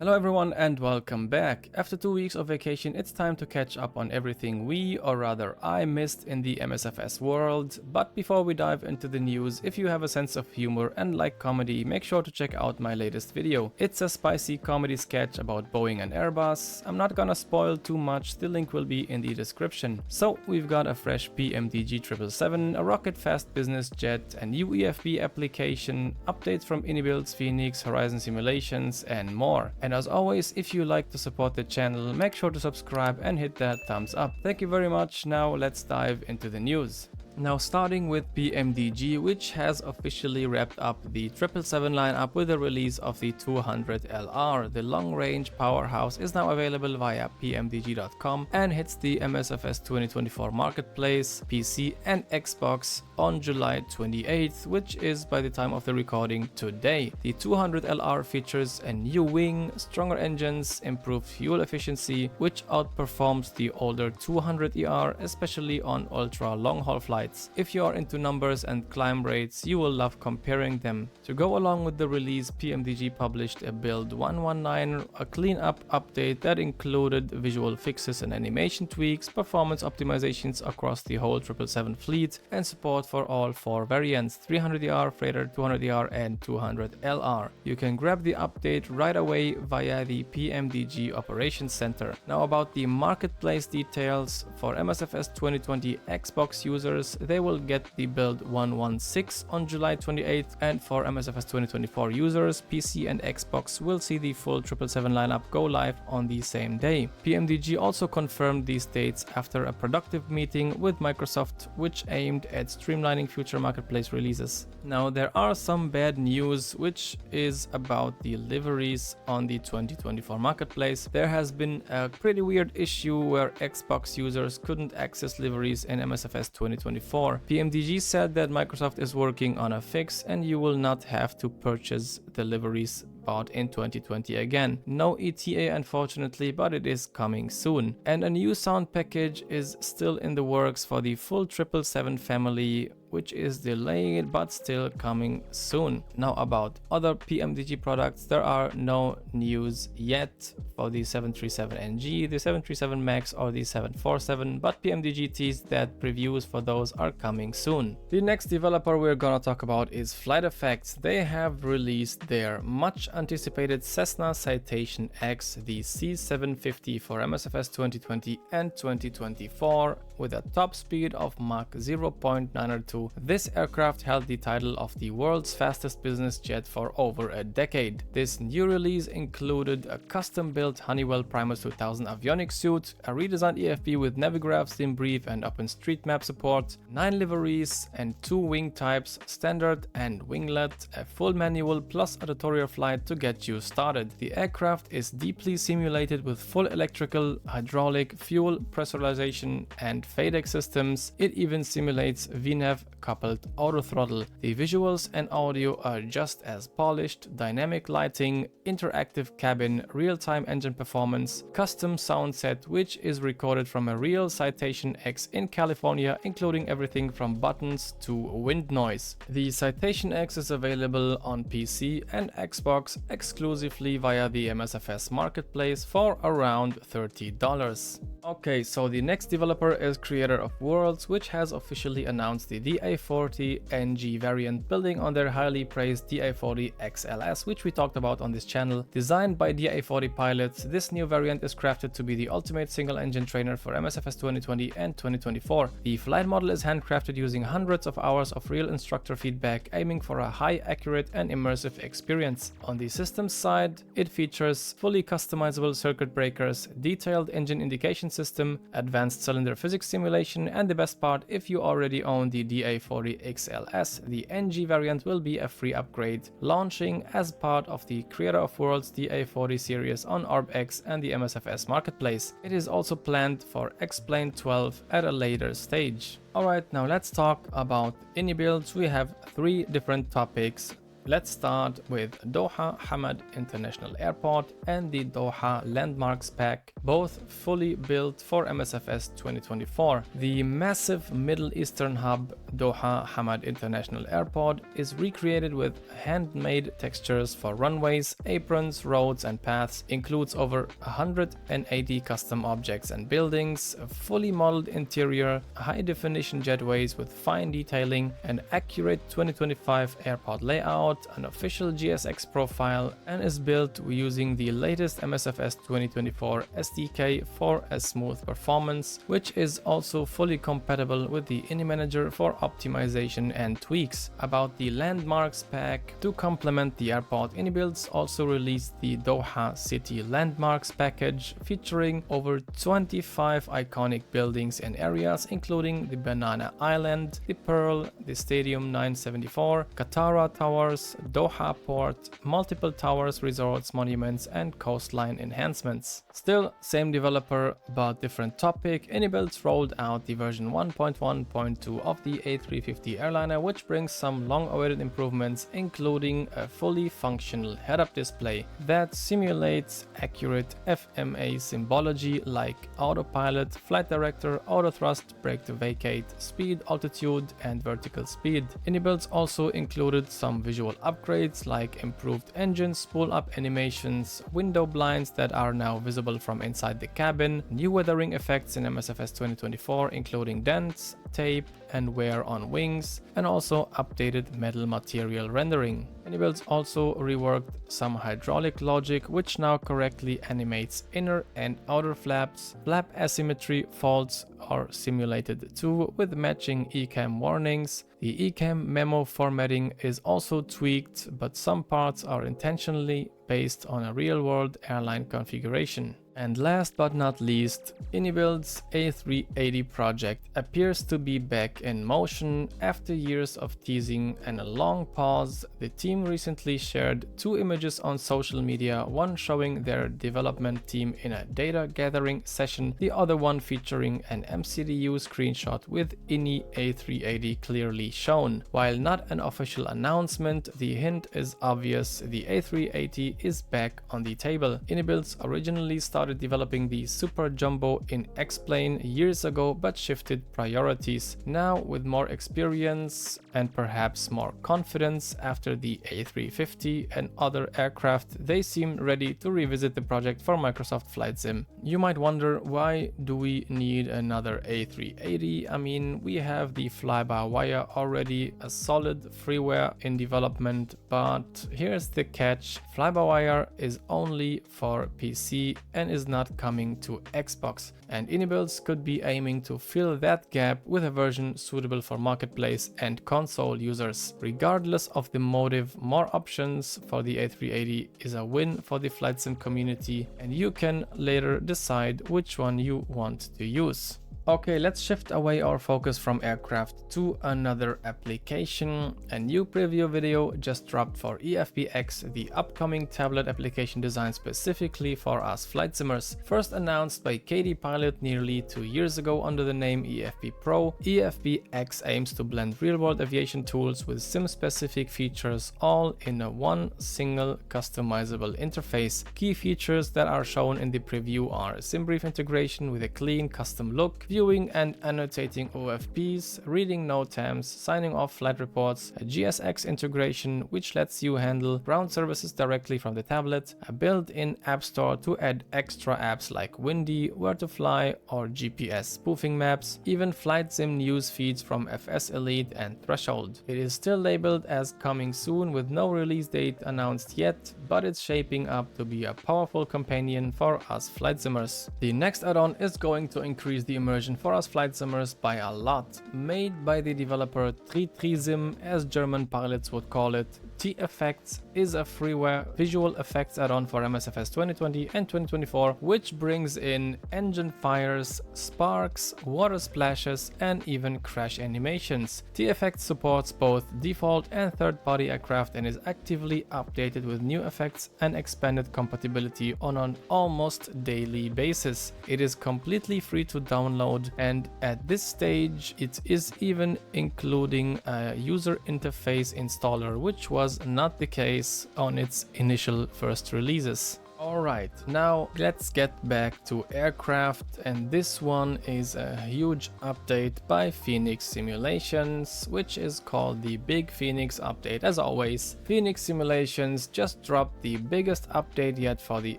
Hello everyone and welcome back. After 2 weeks of vacation, it's time to catch up on everything we, or rather I, missed in the MSFS world. But before we dive into the news, if you have a sense of humor and like comedy, make sure to check out my latest video. It's a spicy comedy sketch about Boeing and Airbus. I'm not gonna spoil too much, the link will be in the description. So we've got a fresh PMDG 777, a rocket-fast business jet, a new EFB application, updates from iniBuilds, Fenix, Horizon Simulations and more. And as always, if you like to support the channel, make sure to subscribe and hit that thumbs up. Thank you very much. Now let's dive into the news. Now starting with PMDG, which has officially wrapped up the 777 lineup with the release of the 200LR. The long-range powerhouse is now available via pmdg.com and hits the MSFS 2024 marketplace, PC and Xbox on July 28th, which is by the time of the recording today. The 200LR features a new wing, stronger engines, improved fuel efficiency, which outperforms the older 200ER, especially on ultra long-haul flights. If you are into numbers and climb rates, you will love comparing them. To go along with the release, PMDG published a build 119, a clean-up update that included visual fixes and animation tweaks, performance optimizations across the whole 777 fleet, and support for all 4 variants: 300ER, Freighter, 200ER and 200LR. You can grab the update right away via the PMDG Operations Center. Now about the marketplace details. For MSFS 2020 Xbox users, they will get the build 116 on July 28th, and for MSFS 2024 users, PC and Xbox will see the full 777 lineup go live on the same day. PMDG also confirmed these dates after a productive meeting with Microsoft, which aimed at streamlining future marketplace releases. Now there are some bad news, which is about the liveries on the 2024 marketplace. There has been a pretty weird issue where Xbox users couldn't access liveries in MSFS 2024. PMDG said that Microsoft is working on a fix and you will not have to purchase the liveries bought in 2020 again. No ETA unfortunately, but it is coming soon. And a new sound package is still in the works for the full 777 family, which is delayed but still coming soon. Now about other PMDG products, there are no news yet for the 737NG, the 737 MAX or the 747, but PMDG teased that previews for those are coming soon. The next developer we're gonna talk about is FlightFX. They have released their much anticipated Cessna Citation X, the C750 for MSFS 2020 and 2024 with a top speed of Mach 0.902. This aircraft held the title of the world's fastest business jet for over a decade. This new release included a custom-built Honeywell Primus 2000 avionics suit, a redesigned EFB with Navigraph, SimBrief and OpenStreetMap support, 9 liveries and 2 wing types, standard and winglet, a full manual plus a tutorial flight to get you started. The aircraft is deeply simulated with full electrical, hydraulic, fuel, pressurization and FADEC systems. It even simulates VNAV coupled autothrottle. The visuals and audio are just as polished: dynamic lighting, interactive cabin, real-time engine performance, custom sound set which is recorded from a real Citation X in California, including everything from buttons to wind noise. The Citation X is available on PC and Xbox exclusively via the MSFS marketplace for around $30. Okay, so the next developer is Creator of Worlds, which has officially announced the DA40 NG variant building on their highly praised DA40 XLS, which we talked about on this channel. Designed by DA40 pilots, this new variant is crafted to be the ultimate single-engine trainer for MSFS 2020 and 2024. The flight model is handcrafted using hundreds of hours of real instructor feedback, aiming for a high, accurate and immersive experience. On the systems side, it features fully customizable circuit breakers, detailed engine indication system, advanced cylinder physics simulation, and the best part, if you already own the DA40 XLS, the NG variant will be a free upgrade, launching as part of the Creator of Worlds DA40 series on efbX and the MSFS marketplace. It is also planned for X-Plane 12 at a later stage. Alright, now let's talk about iniBuilds. We have 3 different topics Let's start with Doha Hamad International Airport and the Doha Landmarks Pack, both fully built for MSFS 2024. The massive Middle Eastern hub Doha Hamad International Airport is recreated with handmade textures for runways, aprons, roads and paths, includes over 180 custom objects and buildings, a fully modeled interior, high-definition jetways with fine detailing, an accurate 2025 airport layout, an official GSX profile, and is built using the latest MSFS 2024 SDK for a smooth performance, which is also fully compatible with the iniManager for optimization and tweaks. About the Landmarks Pack, to complement the airport, iniBuilds also released the Doha City Landmarks package, featuring over 25 iconic buildings and areas, including the Banana Island, the Pearl, the Stadium 974, Katara Towers, Doha Port, multiple towers, resorts, monuments, and coastline enhancements. Still, same developer but different topic, iniBuilds rolled out the version 1.1.2 of the A350 airliner, which brings some long-awaited improvements, including a fully functional head-up display that simulates accurate FMA symbology like autopilot, flight director, auto thrust, brake to vacate, speed, altitude, and vertical speed. iniBuilds also included some visual upgrades like improved engine spool-up animations, window blinds that are now visible from inside the cabin, new weathering effects in MSFS 2024 including dents, tape, and wear on wings, and also updated metal material rendering. iniBuilds also reworked some hydraulic logic, which now correctly animates inner and outer flaps, flap asymmetry faults are simulated too with matching ECAM warnings. The ECAM memo formatting is also tweaked, but some parts are intentionally based on a real-world airline configuration. And last but not least, iniBuilds A380 project appears to be back in motion after years of teasing and a long pause. The team recently shared 2 images on social media, one showing their development team in a data gathering session, the other one featuring an MCDU screenshot with ini A380 clearly shown. While not an official announcement, the hint is obvious: the A380 is back on the table. iniBuilds originally started developing the Super Jumbo in X-Plane years ago, but shifted priorities. Now, with more experience and perhaps more confidence after the A350 and other aircraft, they seem ready to revisit the project for Microsoft Flight Sim. You might wonder, why do we need another A380? I mean, we have the fly-by-wire already, a solid freeware in development, but here's the catch: fly-by-wire is only for PC and is not coming to Xbox, and iniBuilds could be aiming to fill that gap with a version suitable for marketplace and console users. Regardless of the motive, more options for the A380 is a win for the Flight Sim community, and you can later decide which one you want to use. Okay, let's shift away our focus from aircraft to another application. A new preview video just dropped for efbX, the upcoming tablet application designed specifically for us flight simmers. First announced by KD Pilot nearly 2 years ago under the name EFB Pro, efbX aims to blend real-world aviation tools with sim-specific features all in a one single customizable interface. Key features that are shown in the preview are SimBrief integration with a clean custom look, viewing and annotating OFPs, reading NOTAMs, signing off flight reports, a GSX integration which lets you handle ground services directly from the tablet, a built-in app store to add extra apps like Windy, Where to Fly, or GPS spoofing maps, even flight sim news feeds from FS Elite and Threshold. It is still labeled as coming soon with no release date announced yet, but it's shaping up to be a powerful companion for us flight simmers. The next add-on is going to increase the immersion for us flight simmers by a lot. Made by the developer TriTriSim, as German pilots would call it, TFX is a freeware visual effects add-on for MSFS 2020 and 2024, which brings in engine fires, sparks, water splashes, and even crash animations. TFX supports both default and third-party aircraft and is actively updated with new effects and expanded compatibility on an almost daily basis. It is completely free to download, and at this stage it is even including a user interface installer, which was was not the case on its initial first releases. Alright, now let's get back to aircraft, and this one is a huge update by Fenix Simulations, which is called the Big Fenix Update. As always, Fenix Simulations just dropped the biggest update yet for the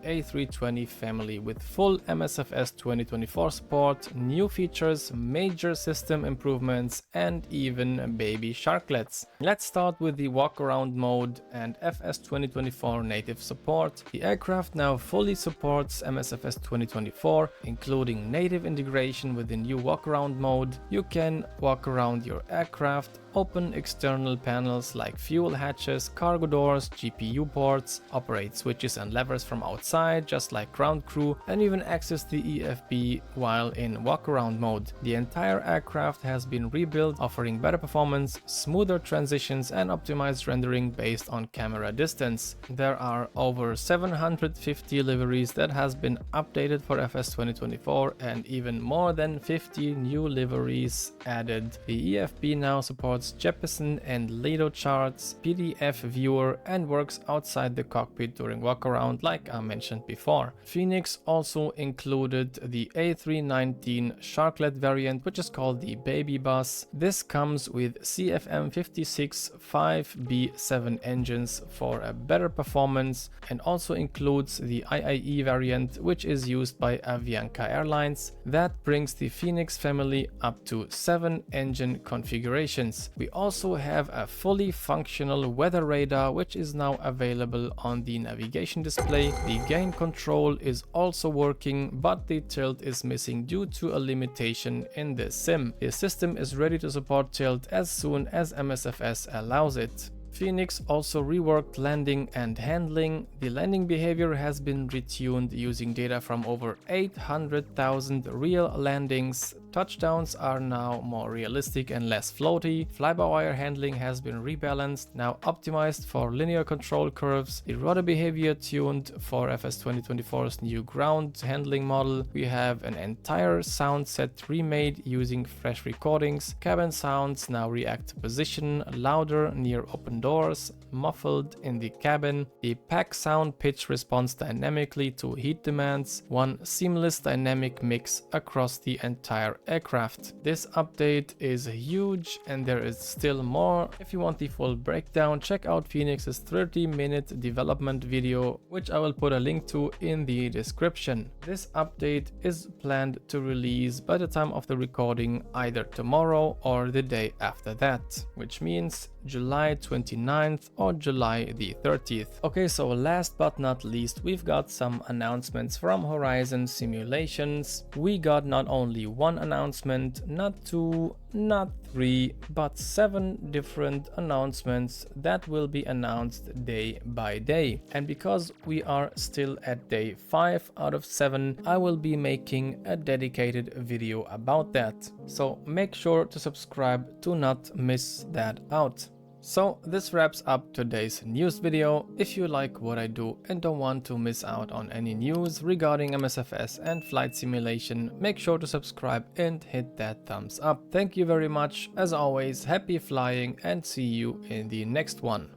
A320 family with full MSFS 2024 support, new features, major system improvements, and even baby sharklets. Let's start with the walk-around mode and FS 2024 native support. The aircraft now fully supports MSFS 2024, including native integration with the new walk-around mode. You can walk around your aircraft, open external panels like fuel hatches, cargo doors, GPU ports, operate switches and levers from outside just like ground crew, and even access the EFB while in walk-around mode. The entire aircraft has been rebuilt, offering better performance, smoother transitions, and optimized rendering based on camera distance. There are over 750 liveries that has been updated for FS 2024, and even more than 50 new liveries added. The EFB now supports Jeppesen and Lido charts, PDF viewer, and works outside the cockpit during walk-around like I mentioned before. Fenix also included the A319 sharklet variant, which is called the Baby Bus. This comes with CFM56 5B7 engines for a better performance, and also includes the IAE variant, which is used by Avianca Airlines. That brings the Fenix family up to 7 engine configurations. We also have a fully functional weather radar, which is now available on the navigation display. The gain control is also working, but the tilt is missing due to a limitation in the sim. The system is ready to support tilt as soon as MSFS allows it. Fenix also reworked landing and handling. The landing behavior has been retuned using data from over 800,000 real landings. Touchdowns are now more realistic and less floaty. Fly-by-wire handling has been rebalanced, now optimized for linear control curves. The rudder behavior tuned for FS 2024's new ground handling model. We have an entire sound set remade using fresh recordings. Cabin sounds now react to position, louder near open doors, muffled in the cabin. The pack sound pitch responds dynamically to heat demands. One seamless dynamic mix across the entire aircraft. This update is huge, and there is still more. If you want the full breakdown, check out Fenix's 30-minute development video, which I will put a link to in the description. This update is planned to release by the time of the recording either tomorrow or the day after that, which means July 29th or July the 30th. Okay, so last but not least, we've got some announcements from Horizon Simulations. We got not only one announcement, not two, not 3, but 7 different announcements that will be announced day by day. And because we are still at day 5 out of 7, I will be making a dedicated video about that. So make sure to subscribe to not miss that out. So this wraps up today's news video. If you like what I do and don't want to miss out on any news regarding MSFS and flight simulation, make sure to subscribe and hit that thumbs up. Thank you very much. As always, happy flying and see you in the next one.